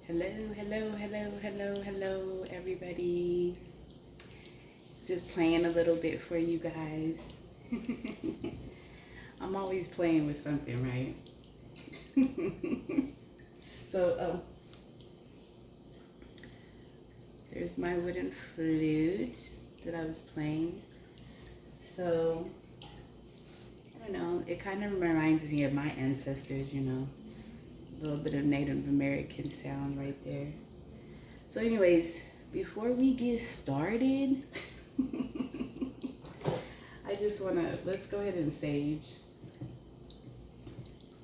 Hello, everybody. Just playing a little bit for you guys. I'm always playing with something, right? So, here's my wooden flute that I was playing. So, I don't know, it kind of reminds me of my ancestors, you know. A little bit of Native American sound right there. So anyways, before we get started, I just want to, let's go ahead and sage.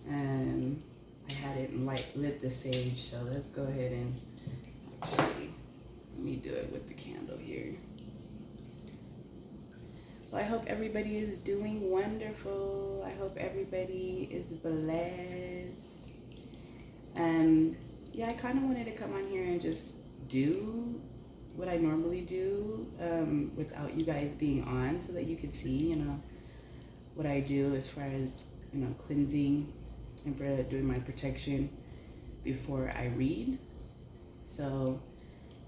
I hadn't lit the sage, so let's go ahead and actually, let me do it with the candle here. So I hope everybody is doing wonderful. I hope everybody is blessed. Yeah, I kind of wanted to come on here and just do what I normally do without you guys being on, so that you could see, you know, what I do as far as, you know, cleansing and doing my protection before I read. So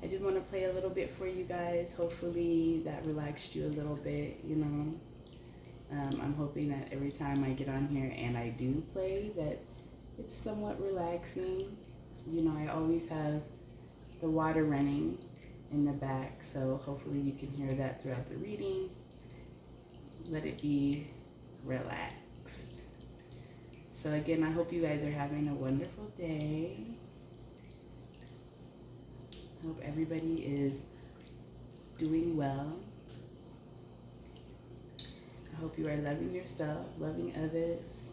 I did want to play a little bit for you guys. Hopefully that relaxed you a little bit, you know. I'm hoping that every time I get on here and I do play, that it's somewhat relaxing. You know, I always have the water running in the back, so hopefully you can hear that throughout the reading. Let it be relaxed. So again, I hope you guys are having a wonderful day. I hope everybody is doing well. I hope you are loving yourself, loving others,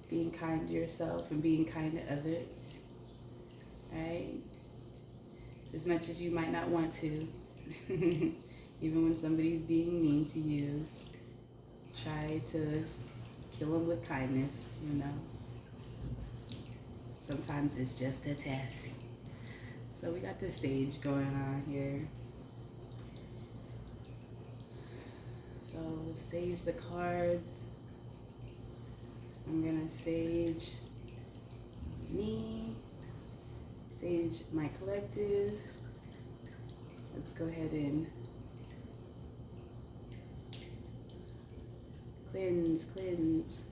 being kind to yourself and being kind to others, right? As much as you might not want to, even when somebody's being mean to you, try to kill them with kindness, you know. Sometimes it's just a test. So we got the sage going on here. So let's sage the cards. I'm gonna sage me, sage my collective. Let's go ahead and cleanse.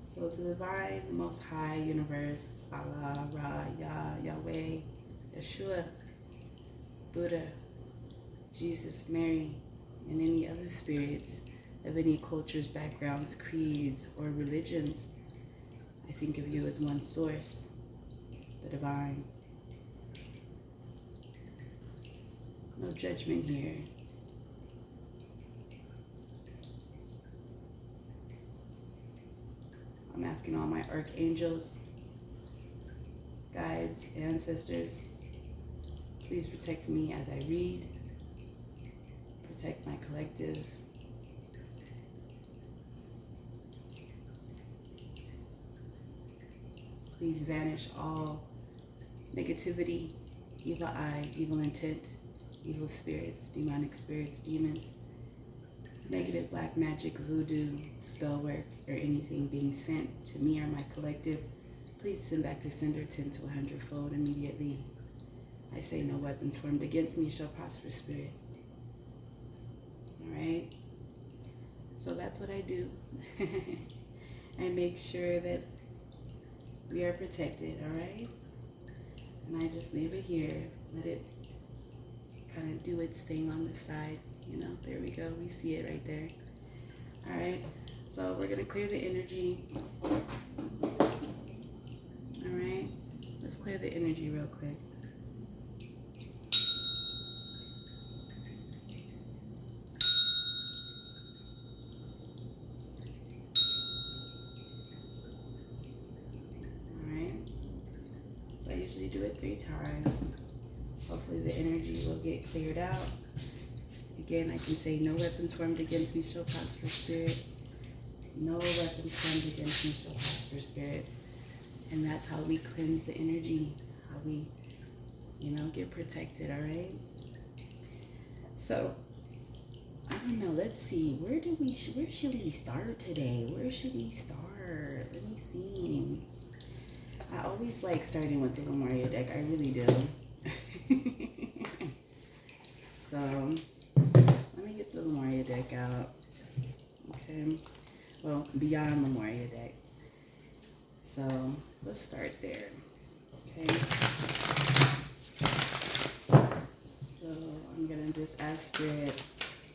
So to the divine, the most high universe, Allah, Ra, Yah, Yahweh, Yeshua, Buddha, Jesus, Mary, and any other spirits of any cultures, backgrounds, creeds, or religions, I think of you as one source, the divine. No judgment here. I'm asking all my archangels, guides, ancestors, please protect me as I read, protect my collective. Please vanish all negativity, evil eye, evil intent, evil spirits, demonic spirits, demons, negative black magic, voodoo, spell work, or anything being sent to me or my collective. Please send back to sender 10 to 100-fold immediately. I say no weapons formed against me shall prosper, spirit. All right? So that's what I do. I make sure that we are protected, all right? And I just leave it here. Let it kind of do its thing on the side. You know, there we go. We see it right there. All right. So we're going to clear the energy. All right. Let's clear the energy real quick. Do it 3 times. Hopefully the energy will get cleared out. Again, I can say no weapons formed against me shall prosper, spirit. No weapons formed against me shall prosper, spirit. And that's how we cleanse the energy, how we, you know, get protected, all right? So, I don't know, let's see, where should we start today? Where should we start? Let me see. I always like starting with the Lemuria deck. I really do. So let me get the Lemuria deck out. Okay. Well, beyond Lemuria deck. So let's start there. Okay. So I'm gonna just ask Spirit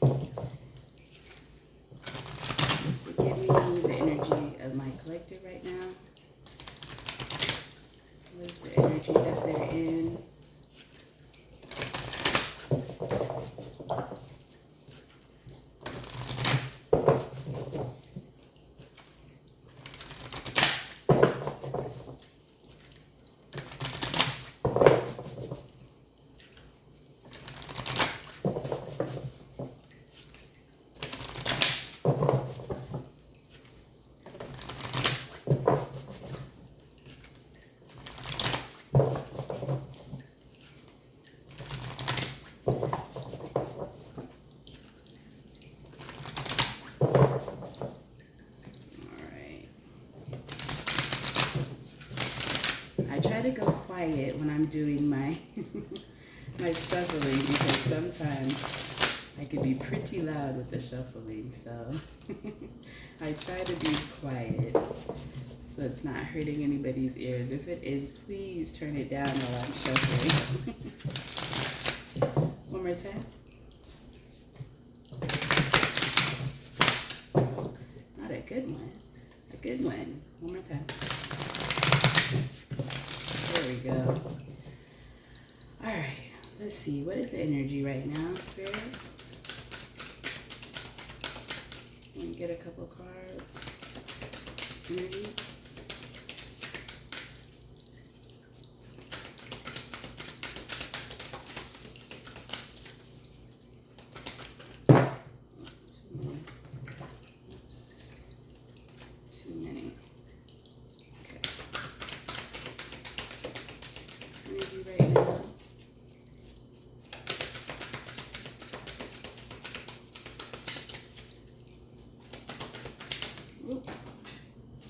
to give me the energy of my collective right now. What is the energy that they're in? I try to go quiet when I'm doing my my shuffling because sometimes I could be pretty loud with the shuffling, so I try to be quiet so it's not hurting anybody's ears. If it is, please turn it down while I'm shuffling. One more time. Not a good one. A good one. One more time. There we go. All right, let's see. What is the energy right now, Spirit? Let me get a couple cards. Energy. Too many. Okay. Energy right now.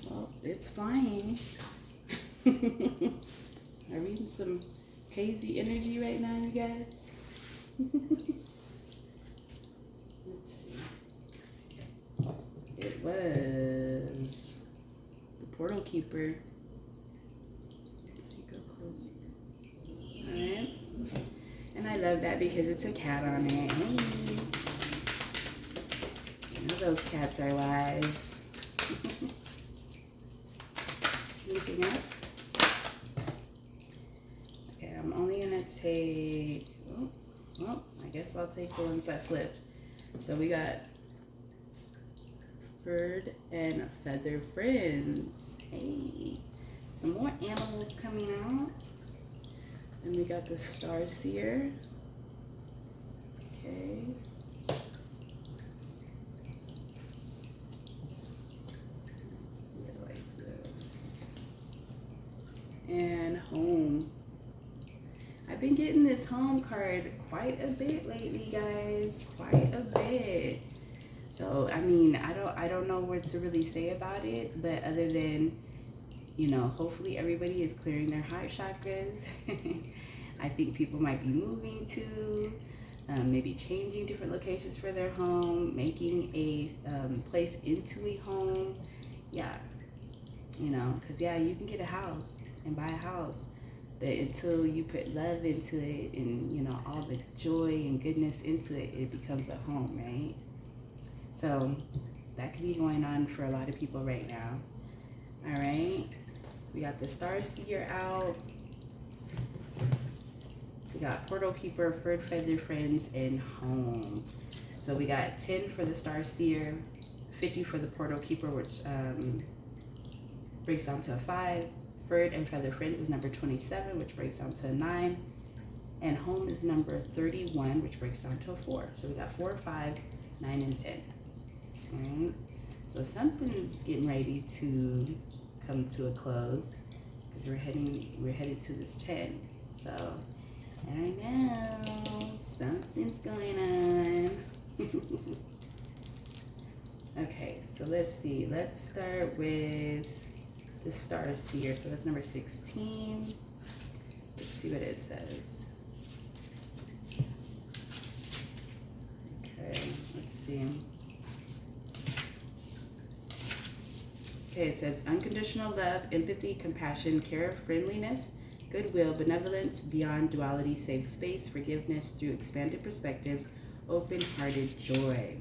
Well, it's flying. I'm reading some hazy energy right now, you guys. Let's see. It was the portal keeper. Let's see, go close. Alright. And I love that because it's a cat on it. Hey. You know those cats are wise. Anything else? Okay, I'm only gonna take, well, I guess I'll take the ones that flipped. So we got furred and feather friends. Hey, some more animals coming out. And we got the star seer. Okay. And home. I've been getting this home card quite a bit lately, guys. Quite a bit. So I mean, I don't know what to really say about it, but other than, you know, hopefully everybody is clearing their heart chakras. I think people might be moving to, maybe changing different locations for their home, making a place into a home. Yeah, you know, because yeah, you can get a house and buy a house, but until you put love into it and, you know, all the joy and goodness into it, it becomes a home, right? So that could be going on for a lot of people right now. All right, we got the star seer out. We got portal keeper, furred feather friends, and home. So we got 10 for the star seer, 50 for the portal keeper, which breaks down to a 5. Furred and feather friends is number 27, which breaks down to a 9. And home is number 31, which breaks down to a 4. So we got 4, 5, 9, and 10. All right. So something's getting ready to come to a close because we're headed to this 10. So I don't know, something's going on. Okay, so let's see. Let's start with the Star Seer. So that's number 16. Let's see what it says. Okay, let's see. Okay, it says unconditional love, empathy, compassion, care, friendliness, goodwill, benevolence, beyond duality, safe space, forgiveness through expanded perspectives, open-hearted joy.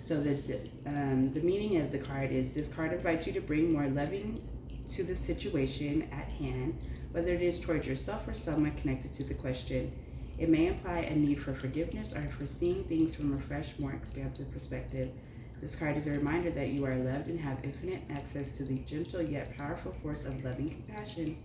So the meaning of the card is this card invites you to bring more loving to the situation at hand, whether it is towards yourself or someone connected to the question. It may imply a need for forgiveness or for seeing things from a fresh, more expansive perspective. This card is a reminder that you are loved and have infinite access to the gentle yet powerful force of loving compassion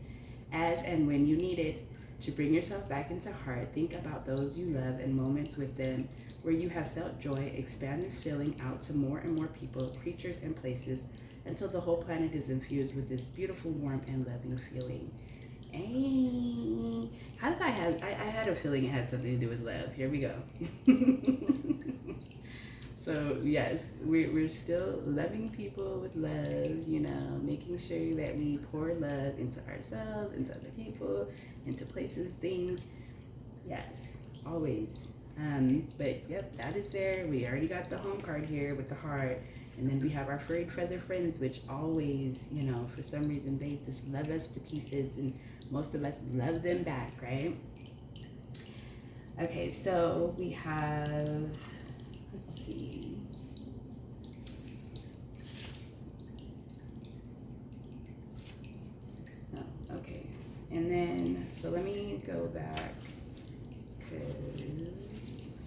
as and when you need it. To bring yourself back into heart, think about those you love and moments with them where you have felt joy. Expand this feeling out to more and more people, creatures, and places until the whole planet is infused with this beautiful, warm, and loving feeling. Hey, how did I had a feeling it had something to do with love. Here we go. So yes, we're still loving people with love, you know, making sure that we pour love into ourselves, into other people, into places, things. Yes, always. But yep, that is there. We already got the home card here with the heart. And then we have our furry feather friends, which always, you know, for some reason they just love us to pieces, and most of us love them back, right? Okay, so we have, let's see. Oh, okay. And then, so let me go back, because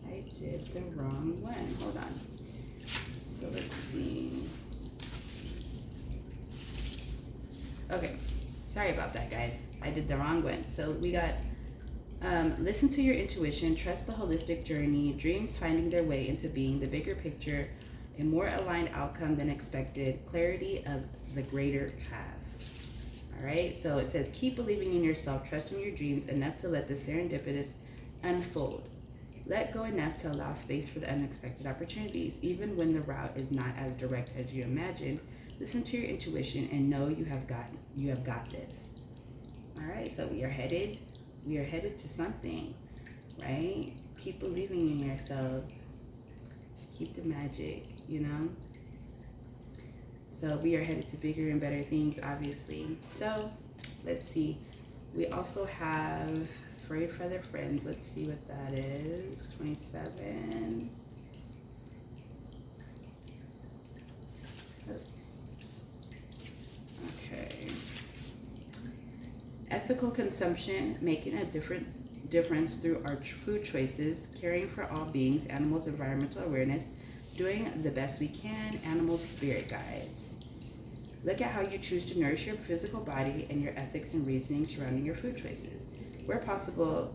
I did the wrong one. Hold on. So let's see. Okay, sorry about that, guys. I did the wrong one. So we got listen to your intuition, trust the holistic journey, dreams finding their way into being, the bigger picture, a more aligned outcome than expected, clarity of the greater path. All right, so it says keep believing in yourself, trusting your dreams enough to let the serendipitous unfold. Let go enough to allow space for the unexpected opportunities, even when the route is not as direct as you imagined. Listen to your intuition and know you have got this. All right, so we are headed to something, right? Keep believing in yourself. Keep the magic, you know? So we are headed to bigger and better things, obviously. So let's see. We also have Furry Feather Friends. Let's see what that is. 27. Okay. Ethical consumption, making a difference through our food choices, caring for all beings, animals, environmental awareness, doing the best we can, animals, spirit guides. Look at how you choose to nourish your physical body and your ethics and reasoning surrounding your food choices. Where possible,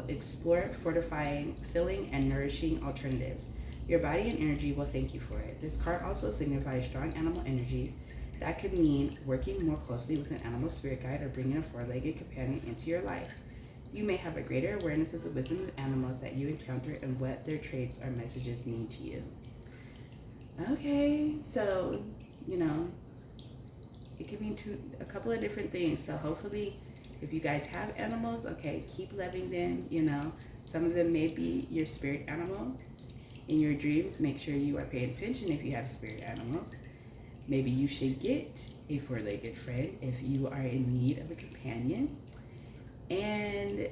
explore fortifying, filling, and nourishing alternatives. Your body and energy will thank you for it. This card also signifies strong animal energies. That could mean working more closely with an animal spirit guide or bringing a four-legged companion into your life. You may have a greater awareness of the wisdom of animals that you encounter and what their traits or messages mean to you. Okay, so, you know, it could mean a couple of different things. So hopefully, if you guys have animals, okay, keep loving them, you know. Some of them may be your spirit animal. In your dreams, make sure you are paying attention if you have spirit animals. Maybe you should get a four-legged friend if you are in need of a companion. And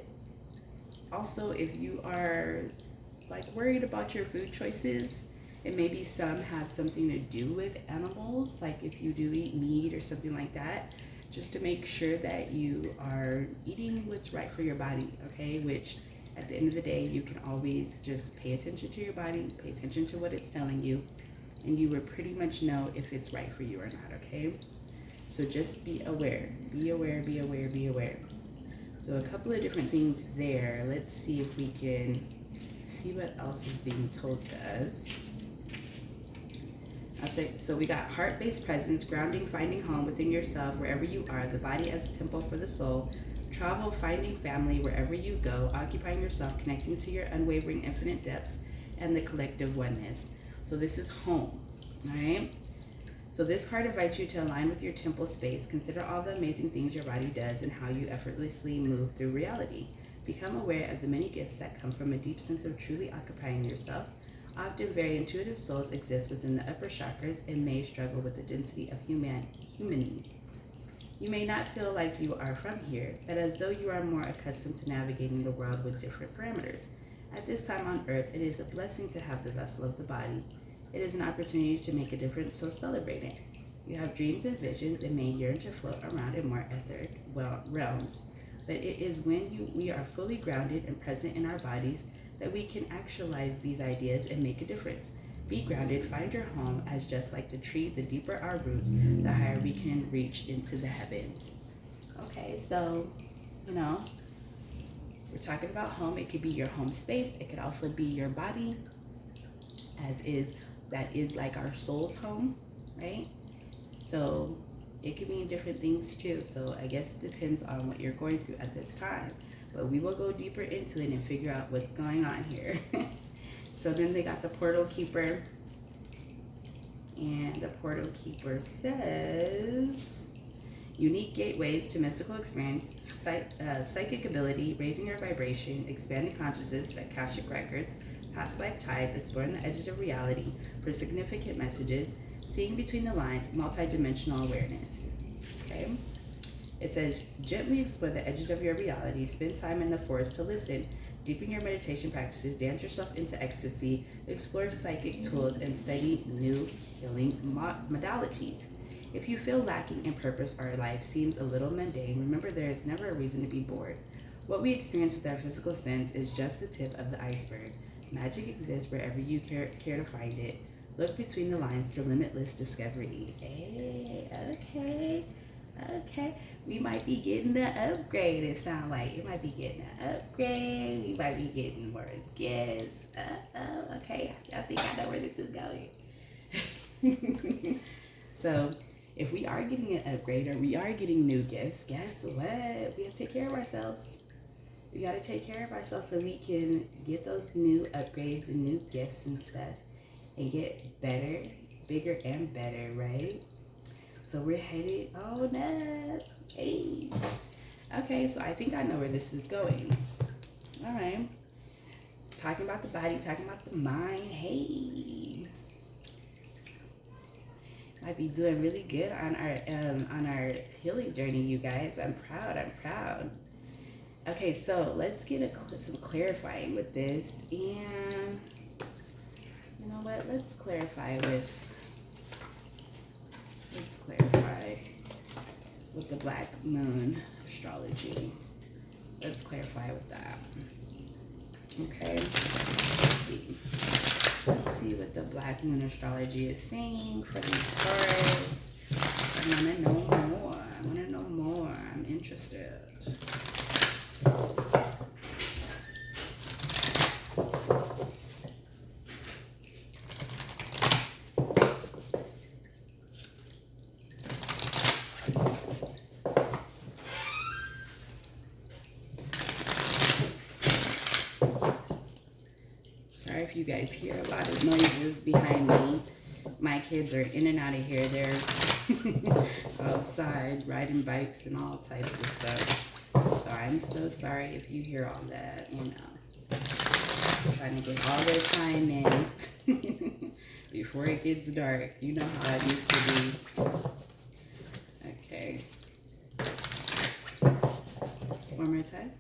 also, if you are like worried about your food choices, and maybe some have something to do with animals, like if you do eat meat or something like that, just to make sure that you are eating what's right for your body, okay? Which at the end of the day, you can always just pay attention to your body, pay attention to what it's telling you, and you will pretty much know if it's right for you or not, okay? So just be aware, be aware, be aware, be aware. So a couple of different things there. Let's see if we can see what else is being told to us. So we got heart-based presence, grounding, finding home within yourself, wherever you are, the body as a temple for the soul, travel, finding family wherever you go, occupying yourself, connecting to your unwavering infinite depths and the collective oneness. So this is home, all right? So So this card invites you to align with your temple space. Consider all the amazing things your body does and how you effortlessly move through reality. Become aware of the many gifts that come from a deep sense of truly occupying yourself. Often very intuitive souls exist within the upper chakras and may struggle with the density of humanity. You may not feel like you are from here, but as though you are more accustomed to navigating the world with different parameters. At this time on earth, it is a blessing to have the vessel of the body. It is an opportunity to make a difference, so celebrate it. You have dreams and visions and may yearn to float around in more etheric realms. But it is when we are fully grounded and present in our bodies that we can actualize these ideas and make a difference. Be grounded, find your home, as just like the tree, the deeper our roots, the higher we can reach into the heavens. Okay, so, we're talking about home. It could be your home space. It could also be your body, that is like our soul's home, right? So it could mean different things too. So I guess it depends on what you're going through at this time. But we will go deeper into it and figure out what's going on here. So then they got the portal keeper. And the portal keeper says, unique gateways to mystical experience, psychic ability, raising your vibration, expanding consciousness, the Akashic records, past life ties, exploring the edges of reality for significant messages, seeing between the lines, multidimensional awareness. Okay? It says, gently explore the edges of your reality, spend time in the forest to listen, deepen your meditation practices, dance yourself into ecstasy, explore psychic tools, and study new healing modalities. If you feel lacking in purpose or life seems a little mundane, remember there is never a reason to be bored. What we experience with our physical sense is just the tip of the iceberg. Magic exists wherever you care to find it. Look between the lines to limitless discovery. Hey, okay. We might be getting the upgrade, it sounds like. It might be getting an upgrade. We might be getting more gifts. Okay. I think I know where this is going. So, if we are getting an upgrade or we are getting new gifts, guess what? We have to take care of ourselves. We got to take care of ourselves so we can get those new upgrades and new gifts and stuff and get better, bigger, and better, right? So we're headed on up. Hey. Okay, so I think I know where this is going. All right. Talking about the body, talking about the mind. Hey. Might be doing really good on our healing journey, you guys. I'm proud. Okay, so let's get some clarifying with this, and you know what? Let's clarify with the Black Moon astrology. Let's clarify with that. Okay, let's see what the Black Moon astrology is saying for these cards. I want to know more. I'm interested. Sorry if you guys hear a lot of noises behind me. My kids are in and out of here. They're outside riding bikes and all types of stuff. So I'm so sorry if you hear all that, trying to get all their time in before it gets dark. You know how it used to be. Okay. One more time.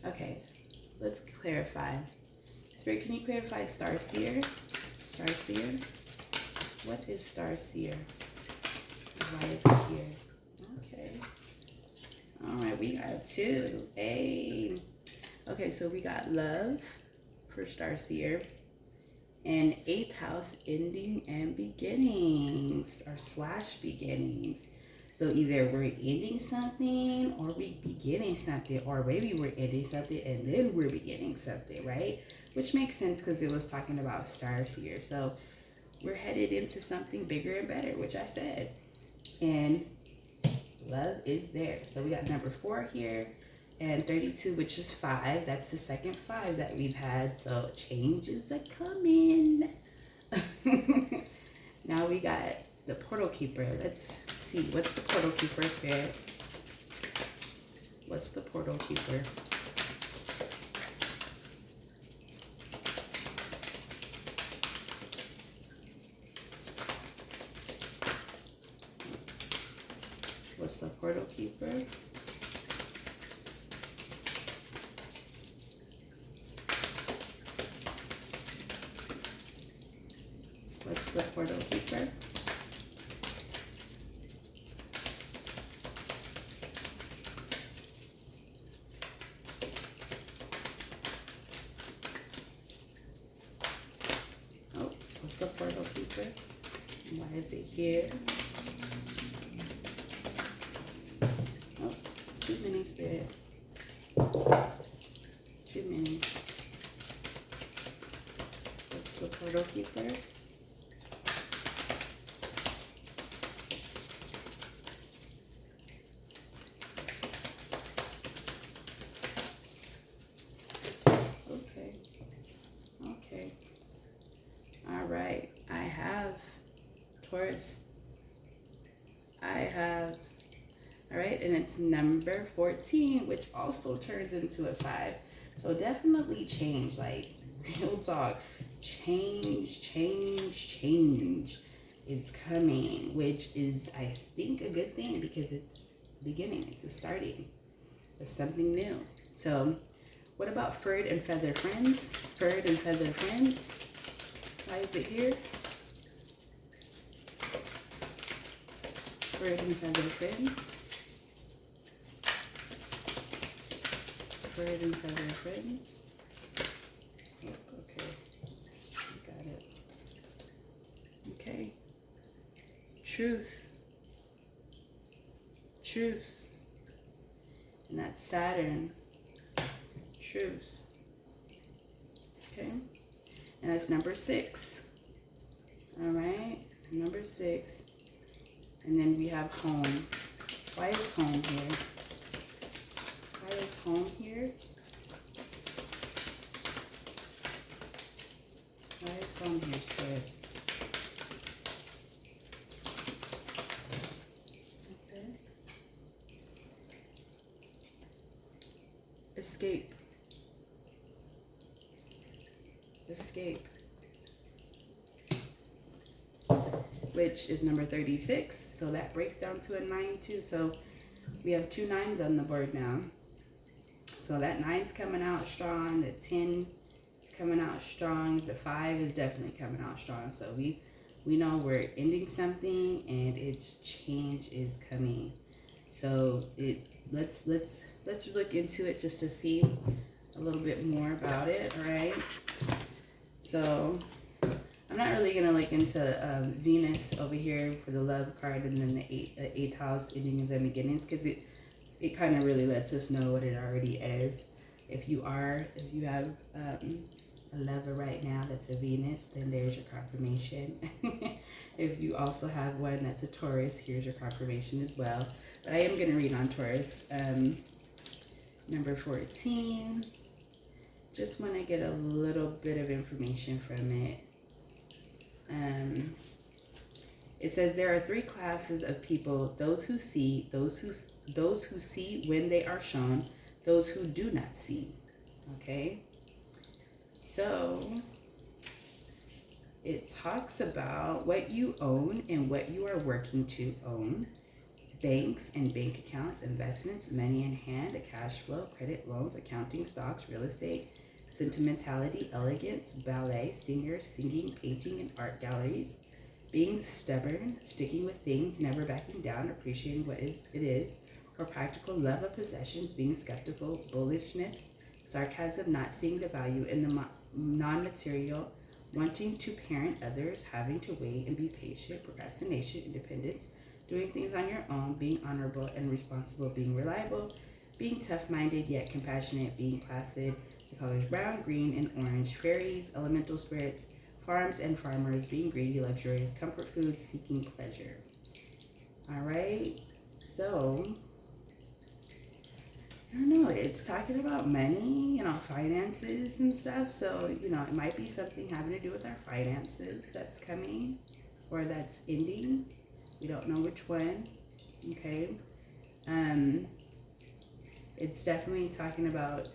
Okay, let's clarify. Spirit, can you clarify Starseer? Starseer? What is Starseer? Why is it here? Okay. All right, we got two. Hey. Okay, so we got love for Starseer. And 8th house, ending and beginnings, or / beginnings. So either we're ending something or we're beginning something, or maybe we're ending something and then we're beginning something, right? Which makes sense because it was talking about stars here. So we're headed into something bigger and better, which I said. And love is there. So we got number 4 here. and 32, which is 5. That's the second 5 that we've had, so changes are coming. Now we got the portal keeper. Let's see, what's the portal keeper, Spirit? What's the portal keeper? What's the portal keeper? What's the portal keeper? Oh, what's the portal keeper? Why is it here? Oh, too many, Spirit. Too many. What's the portal keeper? And it's number 14, which also turns into a 5. So definitely change, like real talk. Change is coming, which is, I think, a good thing because it's beginning. It's a starting of something new. So what about furred and feather friends? Furred and feather friends. Why is it here? Furred and feather friends. Furred and feather friends. Oh, okay. Got it. Okay. Truth. Truth. And that's Saturn. Truth. Okay. And that's number 6. All right. So number 6. And then we have home. Why is home here? Why is home here? Why is home here, Spirit? Okay. Escape. Escape. Which is number 36. So that breaks down to a 9 too. So we have 2 9s on the board now. So that 9's coming out strong. The 10 is coming out strong. The 5 is definitely coming out strong. So we know we're ending something and its change is coming. So let's look into it just to see a little bit more about it. All right. So I'm not really gonna look into Venus over here for the love card, and then the 8th house, endings and beginnings, because it kind of really lets us know what it already is. If you have a lover right now that's a Venus, then there's your confirmation. If you also have one that's a Taurus, here's your confirmation as well. But I am going to read on Taurus. Number 14. Just want to get a little bit of information from it. It says there are 3 classes of people: those who see, those who see when they are shown, those who do not see. Okay? So it talks about what you own and what you are working to own. Banks and bank accounts, investments, money in hand, a cash flow, credit, loans, accounting, stocks, real estate, sentimentality, elegance, ballet, singers, singing, painting, and art galleries. Being stubborn, sticking with things, never backing down, appreciating what it is, or practical love of possessions, being skeptical, bullishness, sarcasm, not seeing the value in the non-material, wanting to parent others, having to wait and be patient, procrastination, independence, doing things on your own, being honorable and responsible, being reliable, being tough-minded yet compassionate, being placid. The colors brown, green, and orange. Fairies, elemental spirits, farms and farmers, being greedy, luxurious, comfort foods, seeking pleasure. All right, so I don't know, it's talking about money, finances and stuff. So, it might be something having to do with our finances that's coming or that's ending. We don't know which one. Okay. It's definitely talking about,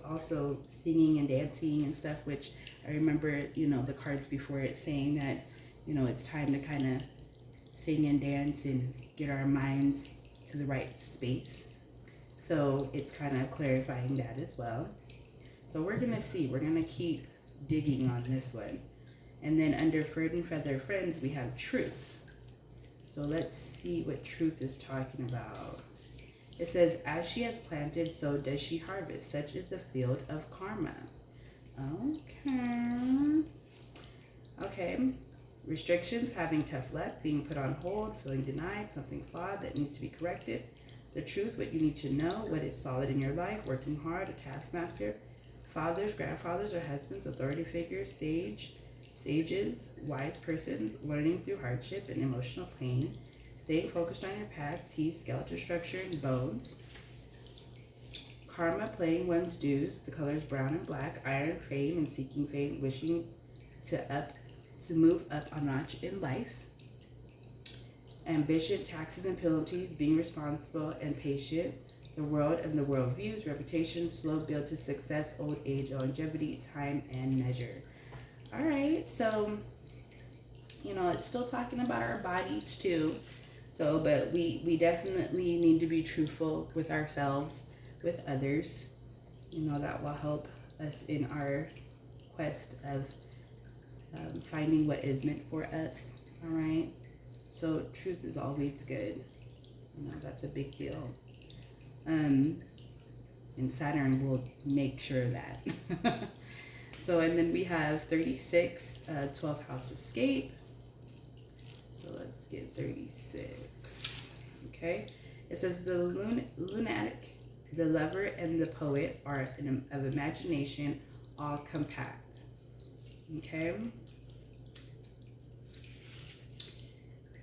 also singing and dancing and stuff, which I remember, the cards before it saying that, it's time to kind of sing and dance and get our minds to the right space. So it's kind of clarifying that as well. So we're going to see. We're going to keep digging on this one. And then under Ferd and Feather Friends, we have truth. So let's see what truth is talking about. It says, as she has planted, so does she harvest. Such is the field of karma. Okay. Restrictions, having tough luck, being put on hold, feeling denied, something flawed that needs to be corrected. The truth, what you need to know, what is solid in your life, working hard, a taskmaster, fathers, grandfathers, or husbands, authority figures, sages, wise persons, learning through hardship and emotional pain, staying focused on your path, teeth, skeletal structure, and bones. Karma, playing one's dues, the colors brown and black, iron, fame, and seeking fame, wishing to move up a notch in life. Ambition, taxes and penalties, being responsible and patient, the world and the world views, reputation, slow build to success, old age, longevity, time, and measure. All right, so, it's still talking about our bodies too. So, but we definitely need to be truthful with ourselves, with others. That will help us in our quest of finding what is meant for us. All right. So truth is always good. That's a big deal. And Saturn will make sure of that. So, and then we have 36, 12th house escape. So let's get 36. Okay. It says the lunatic, the lover, and the poet are of imagination, all compact. Okay.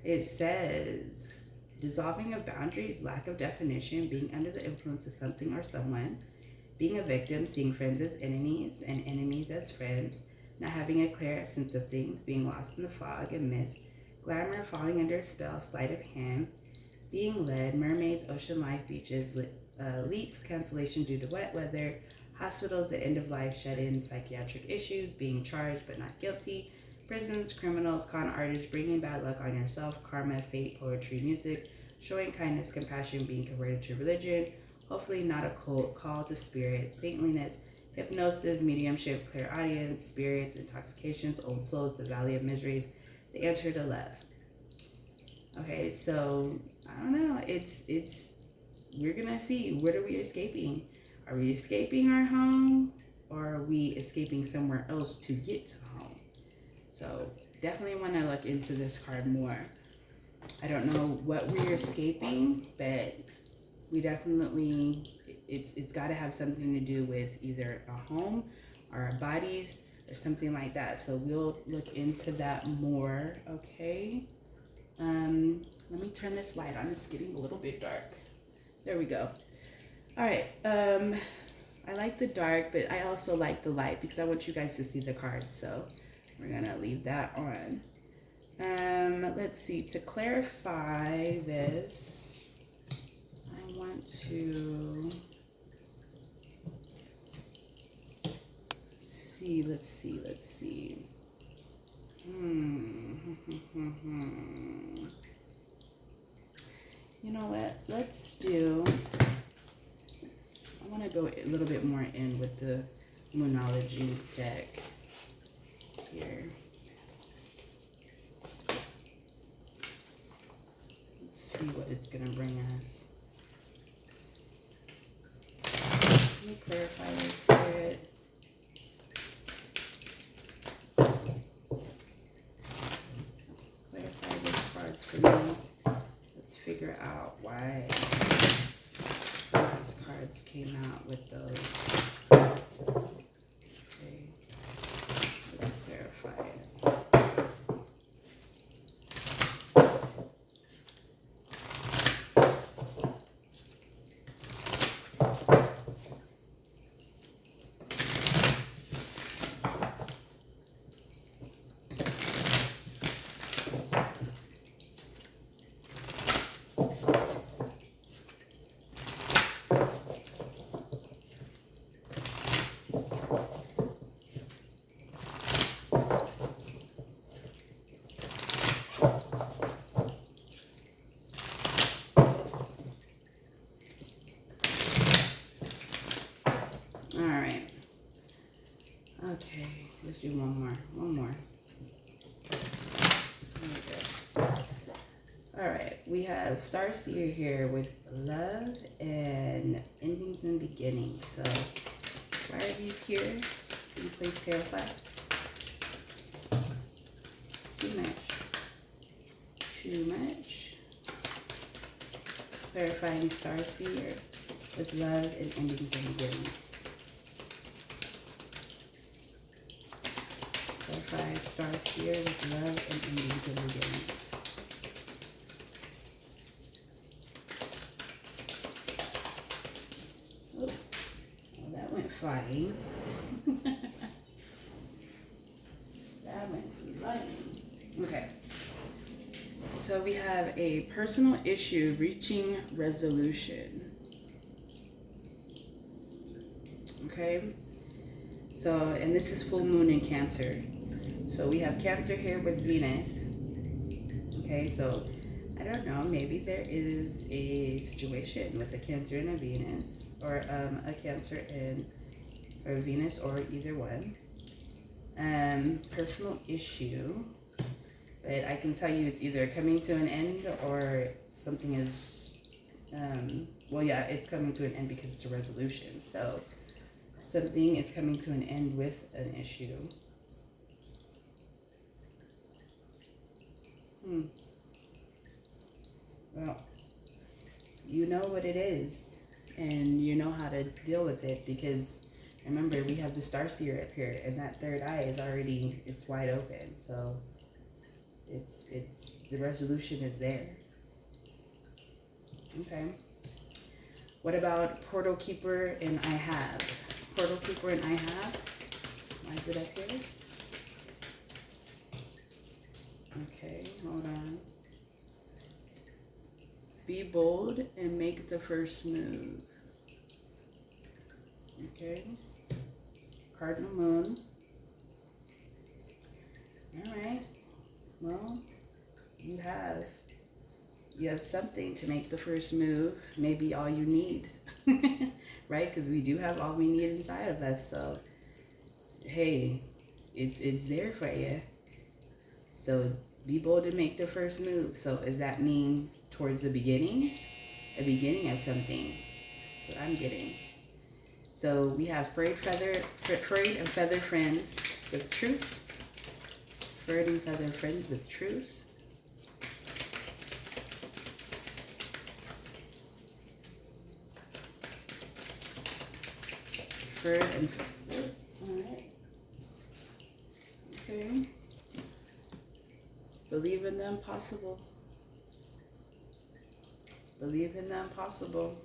It says dissolving of boundaries, lack of definition, being under the influence of something or someone, being a victim, seeing friends as enemies and enemies as friends, not having a clear sense of things, being lost in the fog and mist, glamour, falling under a spell, sleight of hand, being led, mermaids, ocean life, beaches, leaks, cancellation due to wet weather, hospitals, the end of life, shut-in, psychiatric issues, being charged but not guilty, prisons, criminals, con artists, bringing bad luck on yourself, karma, fate, poetry, music, showing kindness, compassion, being converted to religion, hopefully not a cult, call to spirit, saintliness, hypnosis, mediumship, clairaudience, spirits, intoxications, old souls, the valley of miseries, the answer to love. Okay, so I don't know. We're gonna see, what are we escaping? Are we escaping our home, or are we escaping somewhere else to get to home? So definitely want to look into this card more. I don't know what we're escaping, but we definitely, it's got to have something to do with either a home or our bodies or something like that. So we'll look into that more, okay? Let me turn this light on. It's getting a little bit dark. There we go. All right. I like the dark, but I also like the light because I want you guys to see the cards. So we're going to leave that on. Let's see. To clarify this, I want to see. Let's see. You know what? Let's do... I want to go a little bit more in with the Moonology deck here. Let's see what it's going to bring us. Let me clarify this, Spirit. Clarify these cards for me. Let's figure out why these cards came out with those. Okay, let's clarify it. Alright. Okay, let's do one more. Alright, we have Starseer here with love and endings and beginnings. So, why are these here? Can you please clarify? Too much. Clarifying Starseer with love and endings and beginnings. Clarify Starseer with love and endings and beginnings. Oh, well, that went flying. That went flying. Okay. So we have a personal issue reaching resolution. Okay. So, and this is full moon in Cancer. So we have Cancer here with Venus. Okay, so I don't know, maybe there is a situation with a Cancer and a Venus, or a Cancer and or Venus, or either one. Personal issue, but I can tell you it's either coming to an end or something is, well, yeah, it's coming to an end because it's a resolution. So something is coming to an end with an issue. Well, you know what it is, and you know how to deal with it, because remember, we have the Starseer up here, and that third eye is already, it's wide open. So it's the resolution is there. Okay. What about Portal Keeper and I Have? Portal Keeper and I Have. Why is it up here? Okay, hold on. Be bold and make the first move. Okay. Cardinal Moon. Alright. Well, you have something to make the first move. Maybe all you need. Right? Because we do have all we need inside of us. So, hey, it's there for you. So, be bold and make the first move. So, does that mean towards the beginning? A beginning of something. That's what I'm getting. So, we have frayed and feather friends with truth. Frayed and feather friends with truth. And alright. Okay. Believe in the impossible. Believe in the impossible.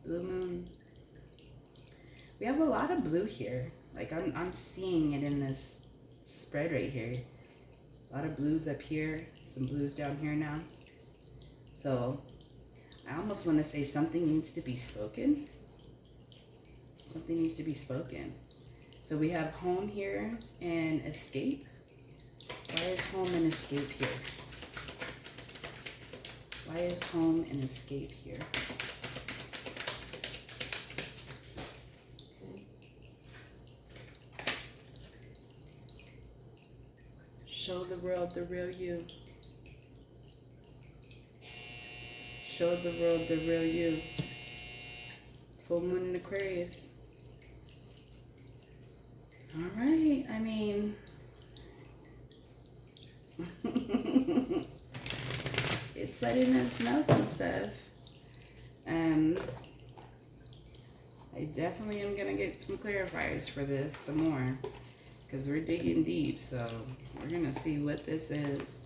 Blue moon. We have a lot of blue here. Like I'm seeing it in this spread right here. A lot of blues up here. Some blues down here now. So I almost want to say something needs to be spoken. Something needs to be spoken. So we have home here and escape. Why is home and escape here? Why is home and escape here? Okay. Show the world the real you. Show the world the real you. Full moon in Aquarius. All right, I mean, it's letting us know some stuff. I definitely am gonna get some clarifiers for this some more, because we're digging deep. So we're gonna see what this is.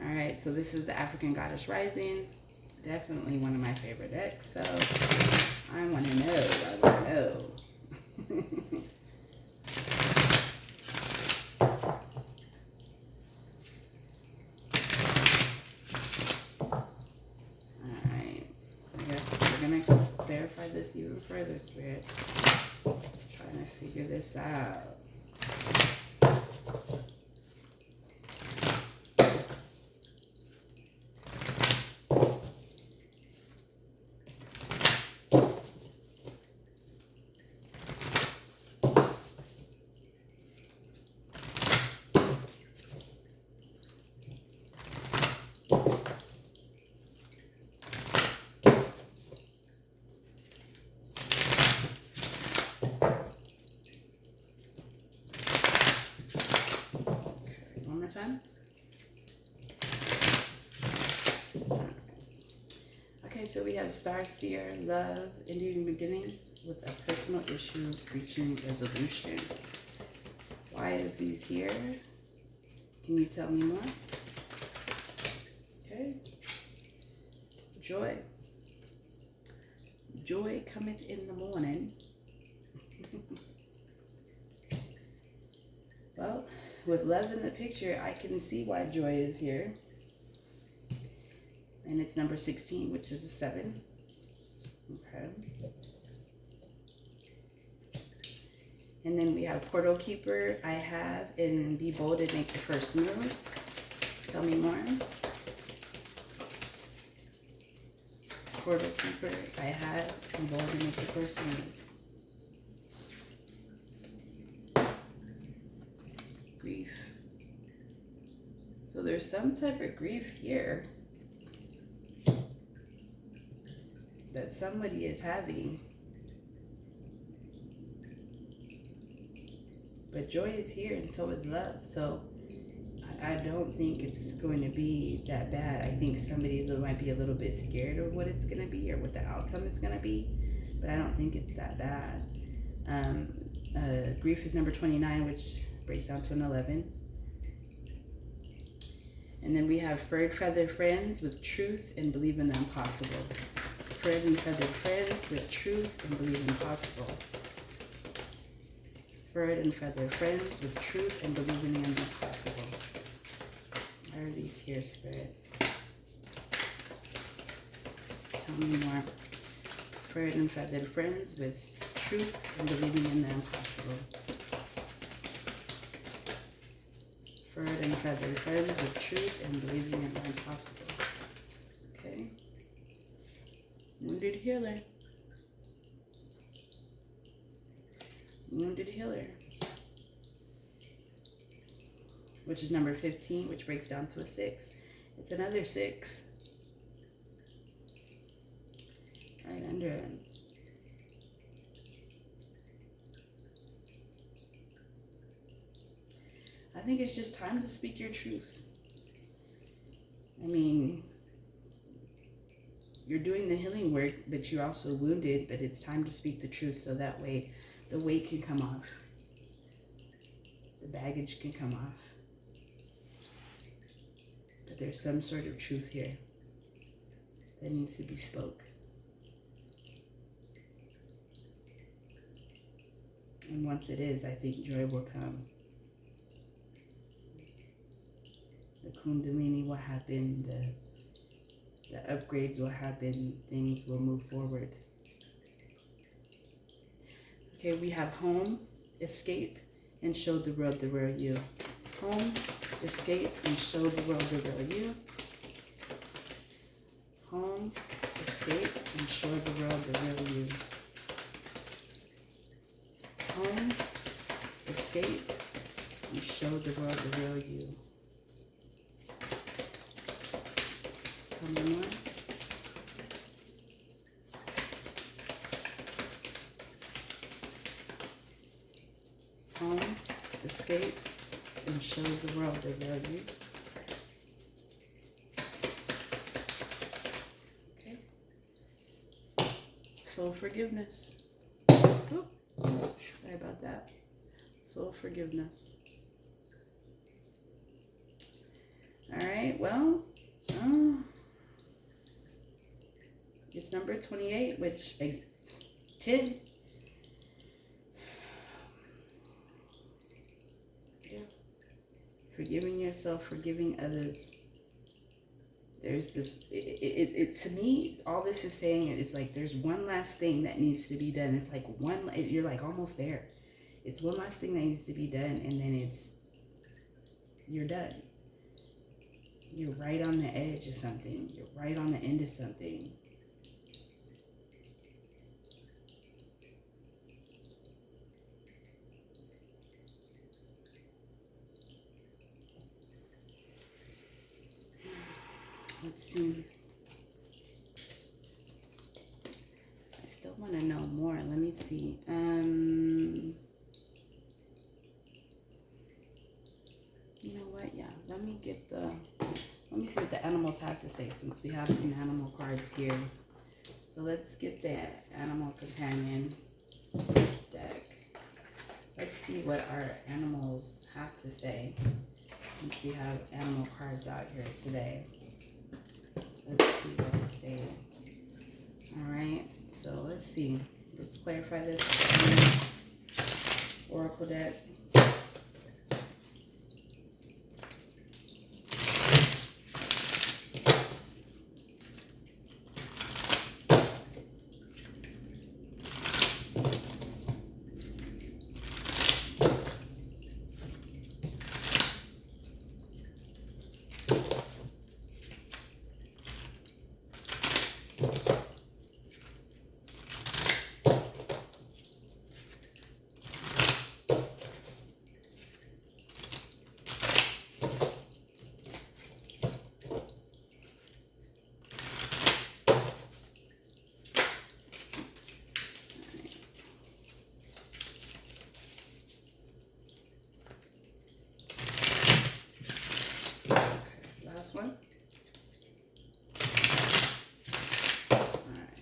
All right, so this is the African Goddess Rising. Definitely one of my favorite decks. So I want to know. trying to clarify this even further, Spirit. Trying to figure this out. Okay, so we have Star Seer, Love, Ending Beginnings with a personal issue, preaching resolution. Why is these here? Can you tell me more? Okay. Joy. Joy cometh in the morning. Well, with love in the picture, I can see why joy is here. And it's number 16, which is a 7. Okay. And then we have Portal Keeper. I have in Be Bold and Make the First Move. Tell me more. Portal Keeper. I have Be Bold and Make the First Move. Grief. So there's some type of grief here that somebody is having. But joy is here and so is love. So I don't think it's going to be that bad. I think somebody might be a little bit scared of what it's going to be or what the outcome is going to be. But I don't think it's that bad. Grief is number 29, which breaks down to an 11. And then we have Furred Feathered Friends with Truth and Believe in the Impossible. Furred and Feathered Friends with Truth and Believe in the Impossible. Furred and Feathered Friends with Truth and Believe in the Impossible. Why are these here, Spirit? Tell me more. Furred and Feathered Friends with Truth and Believing in the Impossible. Furred and Feathered Friends with Truth and Believing in the Impossible. Okay. Wounded Healer. Wounded Healer. Which is number 15, which breaks down to a 6. It's another 6. Right under it. I think it's just time to speak your truth. I mean, you're doing the healing work, but you're also wounded, but it's time to speak the truth so that way the weight can come off. The baggage can come off. But there's some sort of truth here that needs to be spoke. And once it is, I think joy will come. The Kundalini will happen, the upgrades will happen, things will move forward. Okay, we have home, escape, and show the world the real you. Home, escape, and show the world the real you. Home, escape, and show the world the real you. Home, escape, and show the world the real you. Tell me more. Home, escape, and show the world the real you. Okay. Soul forgiveness. Oop. Sorry about that. Soul forgiveness. All right, well, it's number 28, which 10. Yeah. Forgiving yourself, forgiving others. There's this, to me, all this is saying is like, there's one last thing that needs to be done. It's like you're like almost there. It's one last thing that needs to be done, and then you're done. You're right on the edge of something. You're right on the end of something. Let's see. I still want to know more. Let me see. You know what? Yeah. Let me see what the animals have to say, since we have some animal cards here. So let's get that animal companion deck. Let's see what our animals have to say, since we have animal cards out here today. Let's see what it's saying. All right, so let's see. Let's clarify this oracle deck. One. All right.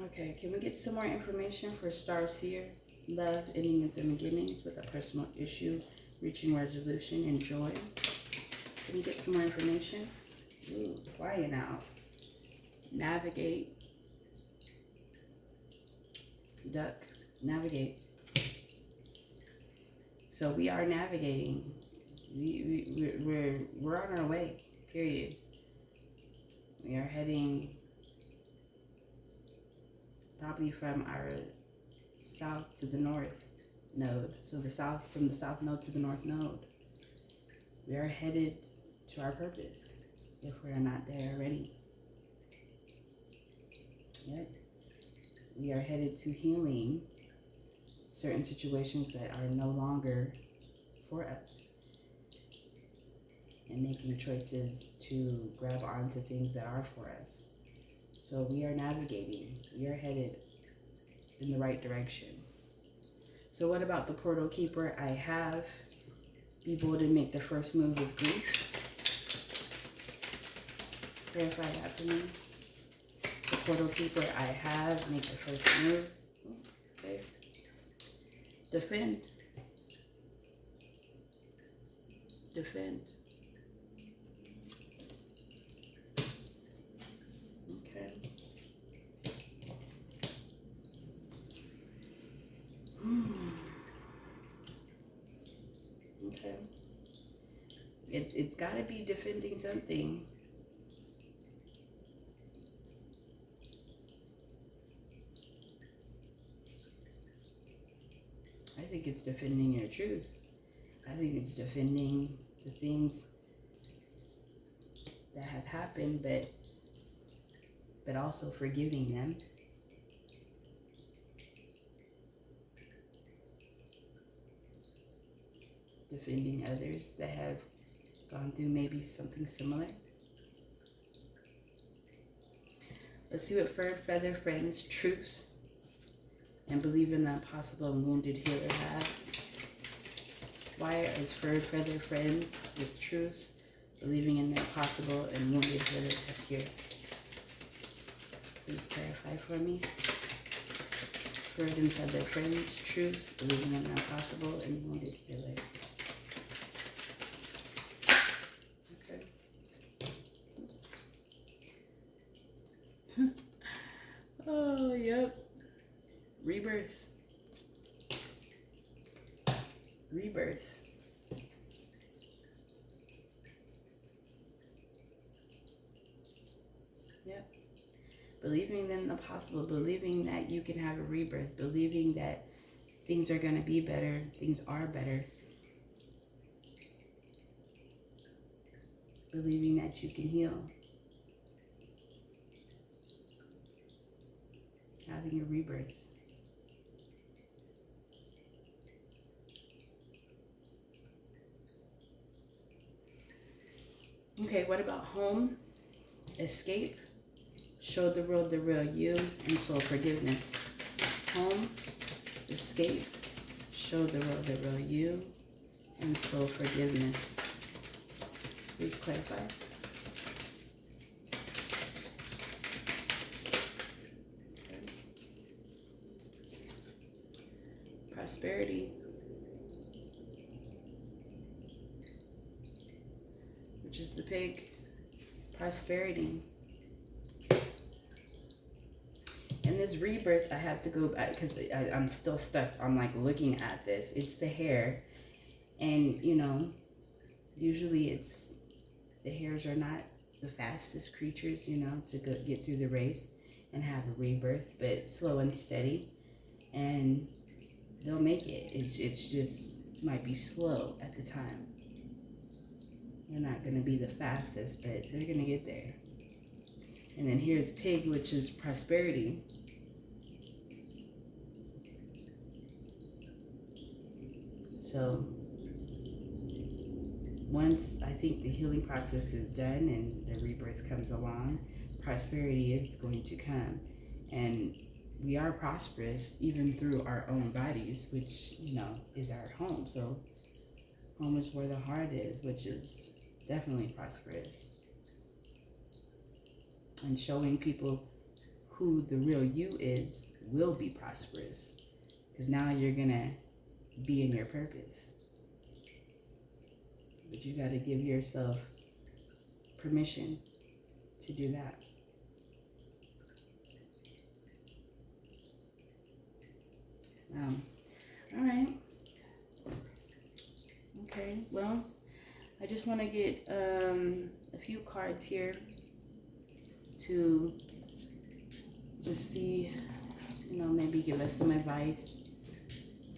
Okay, can we get some more information for Star Seer? Love ending at the beginnings with a personal issue, reaching resolution and joy. Can we get some more information? Ooh, flying out. Navigate. Duck. Navigate. So we are navigating. We're on our way, period. We are heading probably from our south to the north node. So from the south node to the north node. We are headed to our purpose, if we're not there already. Yep. We are headed to healing certain situations that are no longer for us, and making choices to grab onto things that are for us. So we are navigating. We are headed in the right direction. So what about the portal keeper? I have. Be bold and make the first move with grief. Clarify that for me. The portal keeper, I have. Make the first move. Okay. Defend. Defend. Okay. It's got to be defending something. I think it's defending your truth. I think it's defending the things that have happened, but also forgiving them. Defending others that have gone through maybe something similar. Let's see what Furred Feather Friends, Truth, and Believe in the Impossible and Wounded Healer have. Why is Furred Feather Friends with Truth, Believing in the Impossible, and Wounded Healer have here? Please clarify for me. Furred and Feather Friends, Truth, Believing in the Impossible, and Wounded Healer. Oh, yep. Rebirth. Rebirth. believing in the possible, believing that you can have a rebirth, believing that things are going to be better, things are better, believing that you can heal, having a rebirth. Okay, what about home? Escape, show the world the real you, and soul forgiveness. Home, escape, show the world the real you, and soul forgiveness. Please clarify. Okay. Prosperity, which is the pig. Prosperity. And this rebirth, I have to go back because I'm still stuck. I'm like looking at this. It's the hare. And, you know, usually it's, the hares are not the fastest creatures, you know, to get through the race and have a rebirth, but slow and steady. And they'll make it. It's just, might be slow at the time. They're not going to be the fastest, but they're going to get there. And then here's pig, which is prosperity. So once I think the healing process is done and the rebirth comes along, prosperity is going to come. And we are prosperous even through our own bodies, which, you know, is our home. So home is where the heart is, which is definitely prosperous. And showing people who the real you is will be prosperous. Because now you're going to be in your purpose. But you got to give yourself permission to do that. All right. Okay, well, I just want to get a few cards here to just see, you know, maybe give us some advice,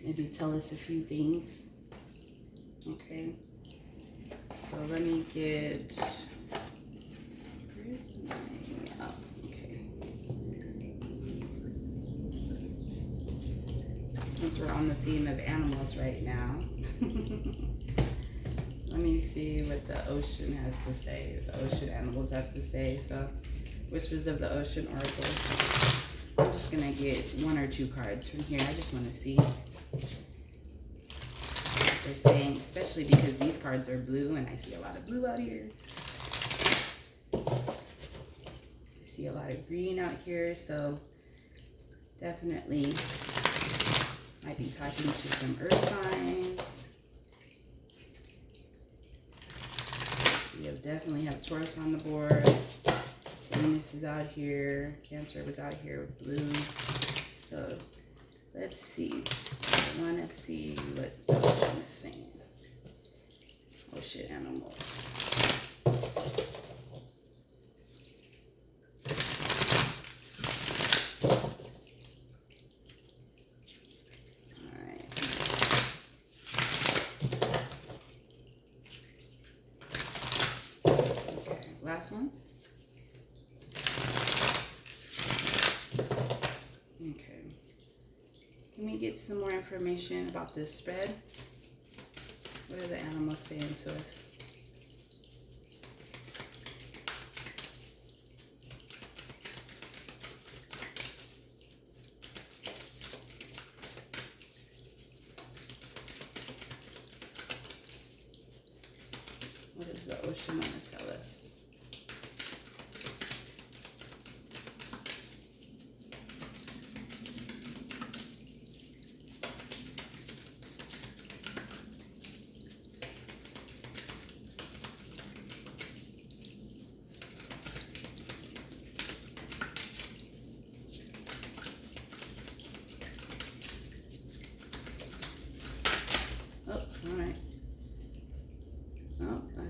maybe tell us a few things. Okay, so let me get, where's my, oh, okay. Since we're on the theme of animals right now, let me see what the ocean has to say, what the ocean animals have to say. So, Whispers of the Ocean Oracle. I'm just going to get one or two cards from here. I just want to see what they're saying, especially because these cards are blue, and I see a lot of blue out here. I see a lot of green out here, so definitely might be talking to some earth signs. We definitely have Taurus on the board. Venus is out here. Cancer was out here with blue. So let's see. I want to see what the ocean is saying. Ocean animals. Last one. Okay. Can we get some more information about this spread? What are the animals saying to us? What does the ocean want to tell us?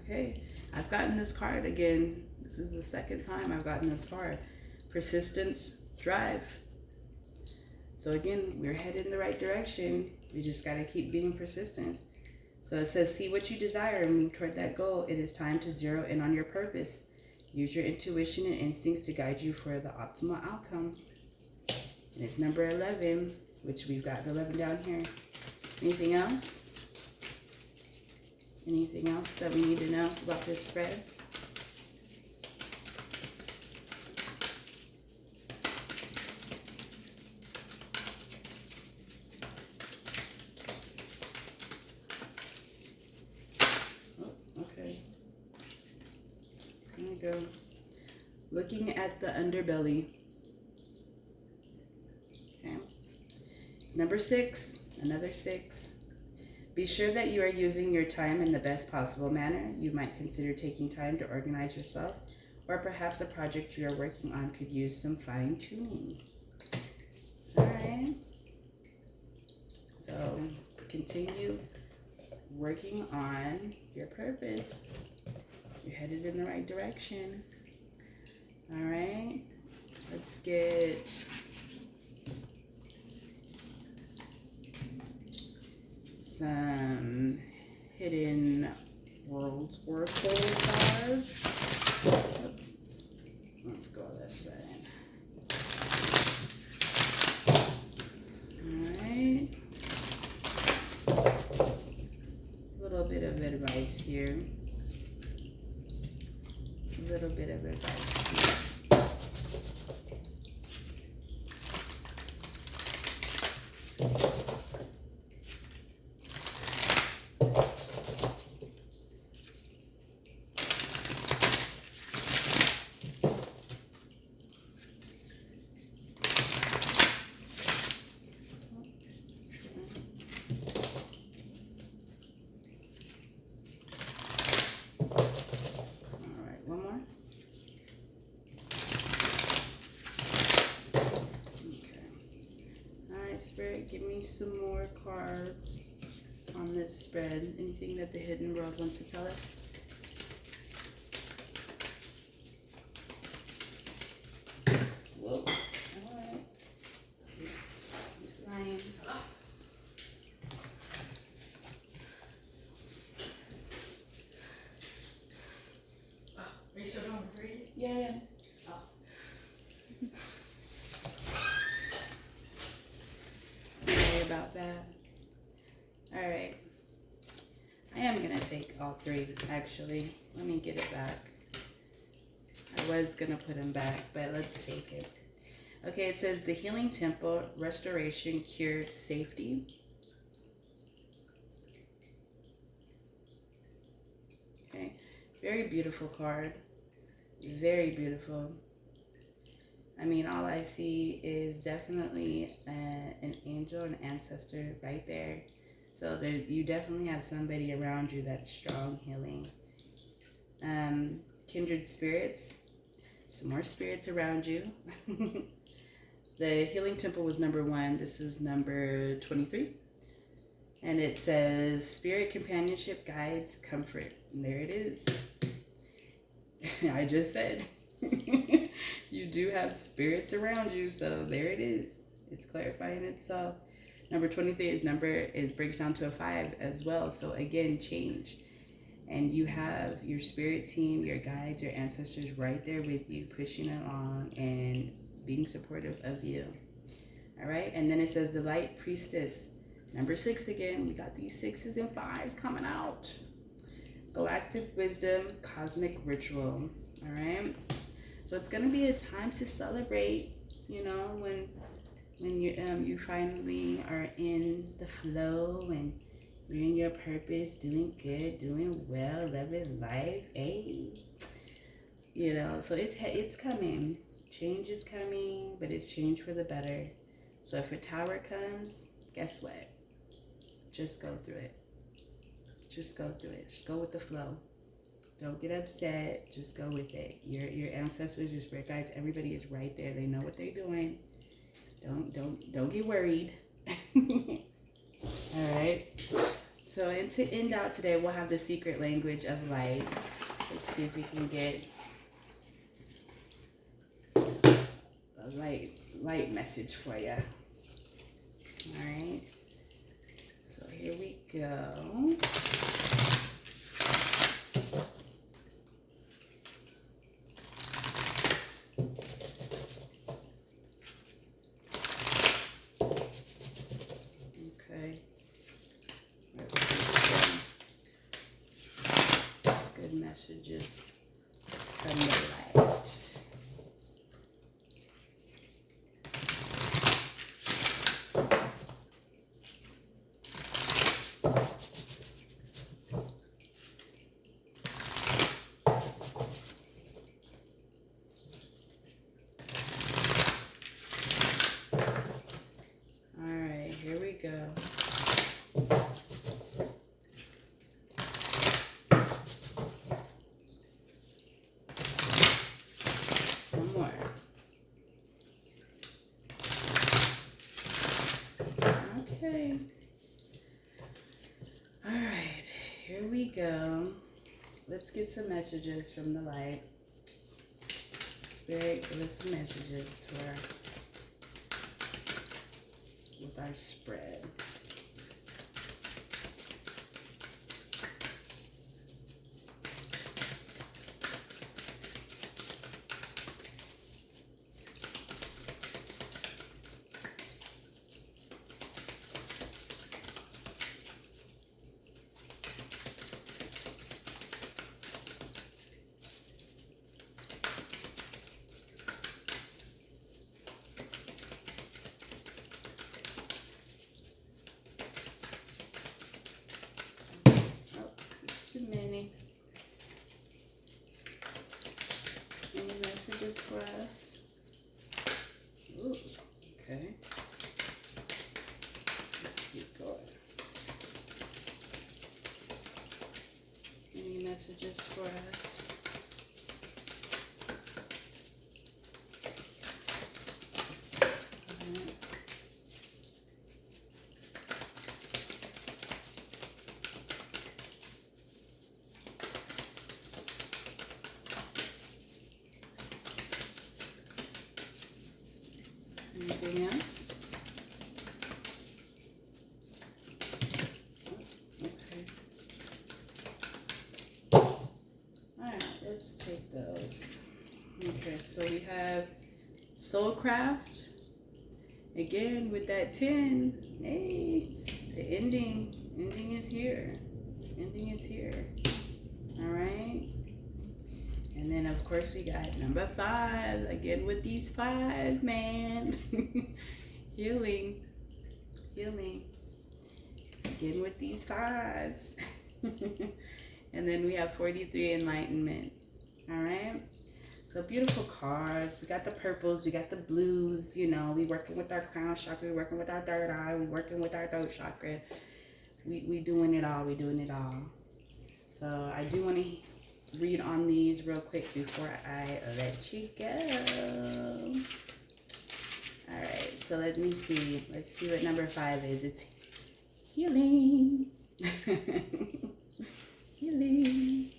Okay, I've gotten this card again. This is the second time I've gotten this card. persistence, drive. So again, we're headed in the right direction. We just got to keep being persistent. So it says, see what you desire and move toward that goal. It is time to zero in on your purpose. Use your intuition and instincts to guide you for the optimal outcome. And it's number 11, which we've got 11 down here. Anything else? Anything else that we need to know about this spread? Go. Looking at the underbelly. Okay. It's number 6, another 6. Be sure that you are using your time in the best possible manner. You might consider taking time to organize yourself, or perhaps a project you are working on could use some fine-tuning. All right. So continue working on your purpose. You're headed in the right direction. All right, let's get some hidden worlds oracle cards. Let's go this side. All right, a little bit of advice here. A little bit of advice here. Give me some more cards on this spread. Anything that the hidden world wants to tell us? Whoa. All right. He's flying. Are you still doing the 3? Yeah. About that. All right, I am gonna take all 3 actually. Let me get it back. I was gonna put them back, but let's take it. Okay, it says the healing temple, restoration, cure, safety. Okay, very beautiful card. Very beautiful. I mean, all I see is definitely an angel, an ancestor right there. So there, you definitely have somebody around you that's strong healing. Kindred spirits, some more spirits around you. The healing temple was number 1. This is number 23. And it says spirit, companionship, guides, comfort. And there it is. I just said. You do have spirits around you, so there it is. It's clarifying itself. Number 23 breaks down to a 5 as well. So again, change. And you have your spirit team, your guides, your ancestors right there with you, pushing along and being supportive of you. All right, and then it says the light priestess. Number 6 again. We got these 6s and 5s coming out. Galactic wisdom, cosmic ritual. All right. So it's gonna be a time to celebrate, you know, when you finally are in the flow and you're in your purpose, doing good, doing well, loving life. Hey, you know, so it's coming. Change is coming, but it's change for the better. So if a tower comes, guess what? Just go through it. Just go through it. Just go with the flow. Don't get upset. Just go with it. Your ancestors, your spirit guides, everybody is right there. They know what they're doing. Don't get worried. All right. So, and to end out today, we'll have the secret language of light. Let's see if we can get light message for you. All right. So here we go. Okay. Good messages from the light. Okay. All right, here we go. Let's get some messages from the light. Spirit, give us some messages with our spread. Too many. Any messages for us? Ooh, okay. Let's keep going. Any messages for us? Anything else? Oh, okay. Alright, let's take those. Okay, so we have Soulcraft. Again with that 10. Hey, the ending is here. Ending is here. Alright. And then, of course, we got number 5. Again with these 5s, man. Healing. Healing. Again with these 5s. And then we have 43, enlightenment. All right. So beautiful cards. We got the purples. We got the blues. You know, we working with our crown chakra. We working with our third eye. We working with our throat chakra. We doing it all. We doing it all. So I do want to read on these real quick before I let you go. All right, so let me see. Let's see what number 5 is. It's healing. Healing.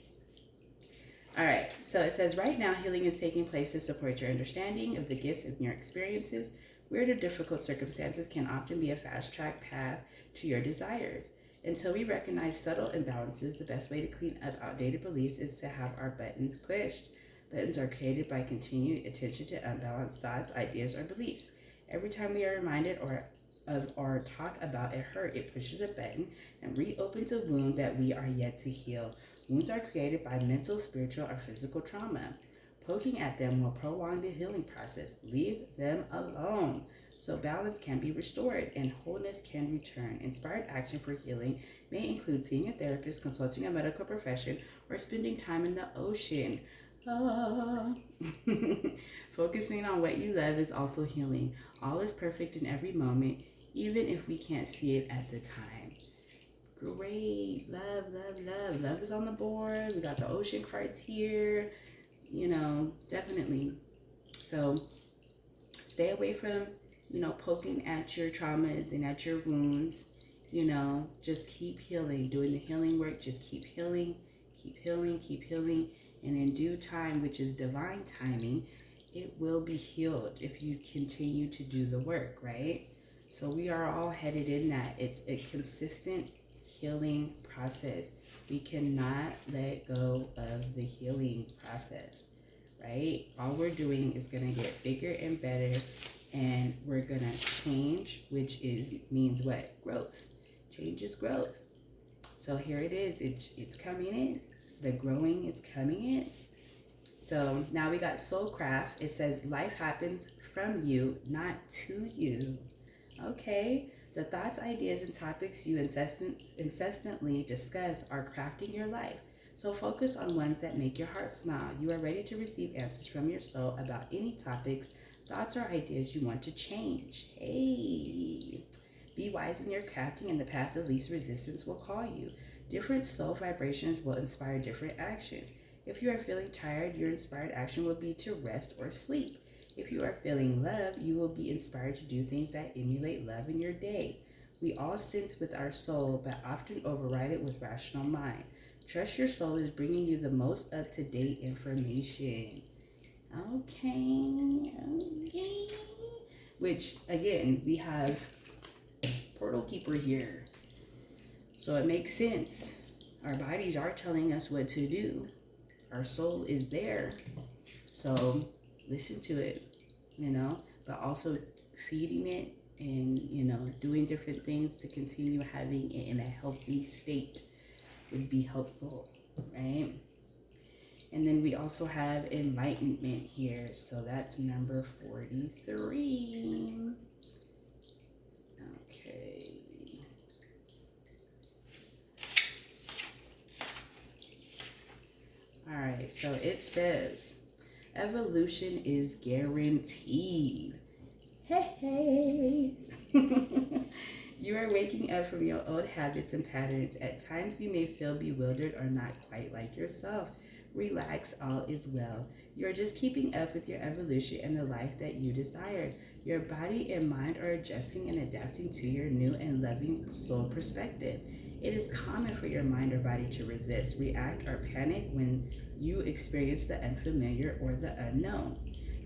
All right, so it says, right now, healing is taking place to support your understanding of the gifts and your experiences. Weird or difficult circumstances can often be a fast-track path to your desires. Until we recognize subtle imbalances, the best way to clean up outdated beliefs is to have our buttons pushed. Buttons are created by continued attention to unbalanced thoughts, ideas, or beliefs. Every time we are reminded or talk about a hurt, it pushes a button and reopens a wound that we are yet to heal. Wounds are created by mental, spiritual, or physical trauma. Poking at them will prolong the healing process. Leave them alone, so balance can be restored and wholeness can return. Inspired action for healing may include seeing a therapist, consulting a medical profession, or spending time in the ocean. Focusing on what you love is also healing. All is perfect in every moment, even if we can't see it at the time. Great. Love, love, love. Love is on the board. We got the ocean cards here. You know, definitely. So stay away from, poking at your traumas and at your wounds. Just keep healing. Doing the healing work. Just keep healing, keep healing, keep healing. And in due time, which is divine timing, it will be healed if you continue to do the work, right? So we are all headed in that. It's a consistent healing process. We cannot let go of the healing process, right? All we're doing is going to get bigger and better, and we're going to change, which means what? Growth. Change is growth. So here it is. It's coming in. The growing is coming in. So now we got Soulcraft. It says life happens from you, not to you. Okay. The thoughts, ideas, and topics you incessantly discuss are crafting your life. So focus on ones that make your heart smile. You are ready to receive answers from your soul about any topics, thoughts, or ideas you want to change. Hey. Be wise in your crafting, and the path of least resistance will call you. Different soul vibrations will inspire different actions. If you are feeling tired, your inspired action will be to rest or sleep. If you are feeling love, you will be inspired to do things that emulate love in your day. We all sense with our soul, but often override it with rational mind. Trust your soul is bringing you the most up-to-date information. Okay. Which, again, we have Portal Keeper here. So it makes sense. Our bodies are telling us what to do. Our soul is there. So listen to it, but also feeding it and, doing different things to continue having it in a healthy state would be helpful, right? And then we also have enlightenment here. So that's number 43. Okay. All right, so it says, evolution is guaranteed. Hey. You are waking up from your old habits and patterns. At times you may feel bewildered or not quite like yourself. Relax, all is well. You're just keeping up with your evolution and the life that you desire. Your body and mind are adjusting and adapting to your new and loving soul perspective. It is common for your mind or body to resist, react, or panic when you experience the unfamiliar or the unknown.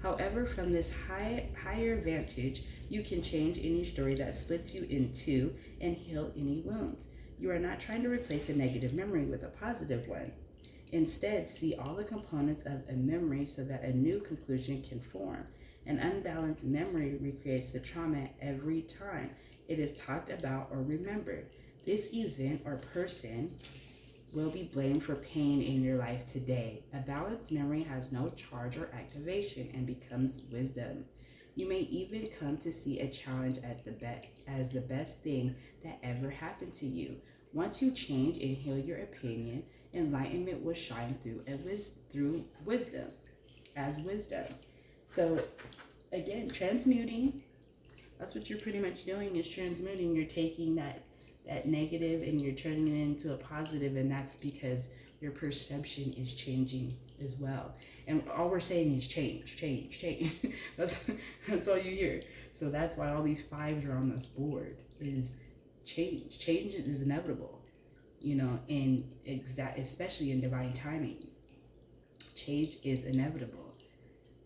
However, from this higher vantage, you can change any story that splits you in two and heal any wounds. You are not trying to replace a negative memory with a positive one. Instead, see all the components of a memory so that a new conclusion can form. An unbalanced memory recreates the trauma every time it is talked about or remembered. This event or person will be blamed for pain in your life today. A balanced memory has no charge or activation and becomes wisdom. You may even come to see a challenge as the best thing that ever happened to you. Once you change and heal your opinion, enlightenment will shine through wisdom, as wisdom. So again, transmuting, that's what you're pretty much doing, is transmuting. You're taking that negative and you're turning it into a positive, and that's because your perception is changing as well. And all we're saying is change. That's all you hear. So that's why all these 5s are on this board, is change. Change is inevitable, and especially in divine timing. Change is inevitable.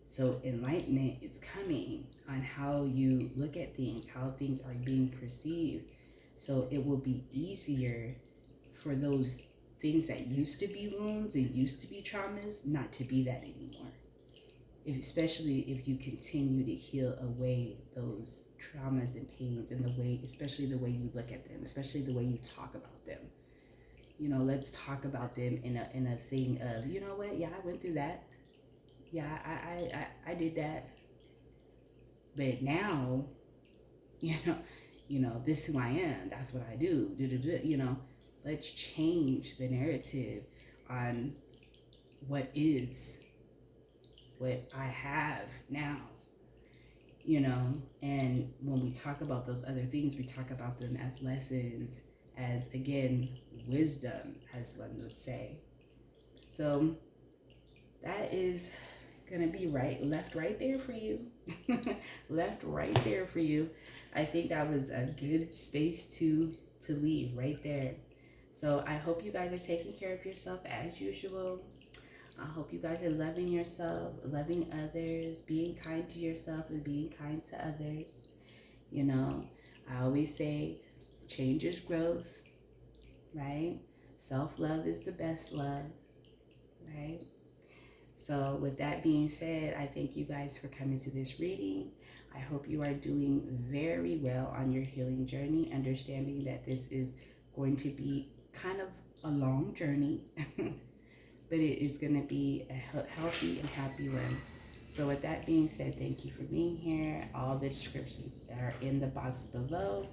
So enlightenment is coming on how you look at things, how things are being perceived. So it will be easier for those things that used to be wounds and used to be traumas not to be that anymore. Especially if you continue to heal away those traumas and pains, and especially the way you look at them, especially the way you talk about them. Let's talk about them in a thing of, you know what? Yeah, I went through that. Yeah, I did that. But now, this is who I am. That's what I do. Let's change the narrative on what I have now, and when we talk about those other things, we talk about them as lessons, as, again, wisdom, as one would say. So that is going to be left right there for you. Left right there for you. I think that was a good space to leave right there. So I hope you guys are taking care of yourself as usual. I hope you guys are loving yourself, loving others, being kind to yourself and being kind to others. You know, I always say change is growth, right? Self-love is the best love, right? So with that being said, I thank you guys for coming to this reading. I hope you are doing very well on your healing journey, understanding that this is going to be kind of a long journey, but it is going to be a healthy and happy one. So with that being said, thank you for being here. All the descriptions are in the box below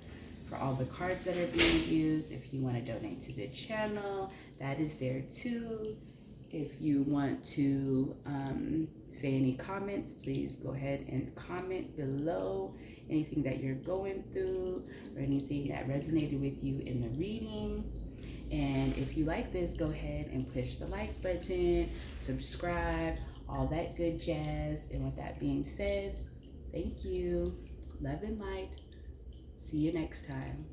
for all the cards that are being used. If you want to donate to the channel, that is there too. If you want to say any comments, please go ahead and comment below anything that you're going through or anything that resonated with you in the reading. And if you like this, go ahead and push the like button, subscribe, all that good jazz. And with that being said, thank you. Love and light. See you next time.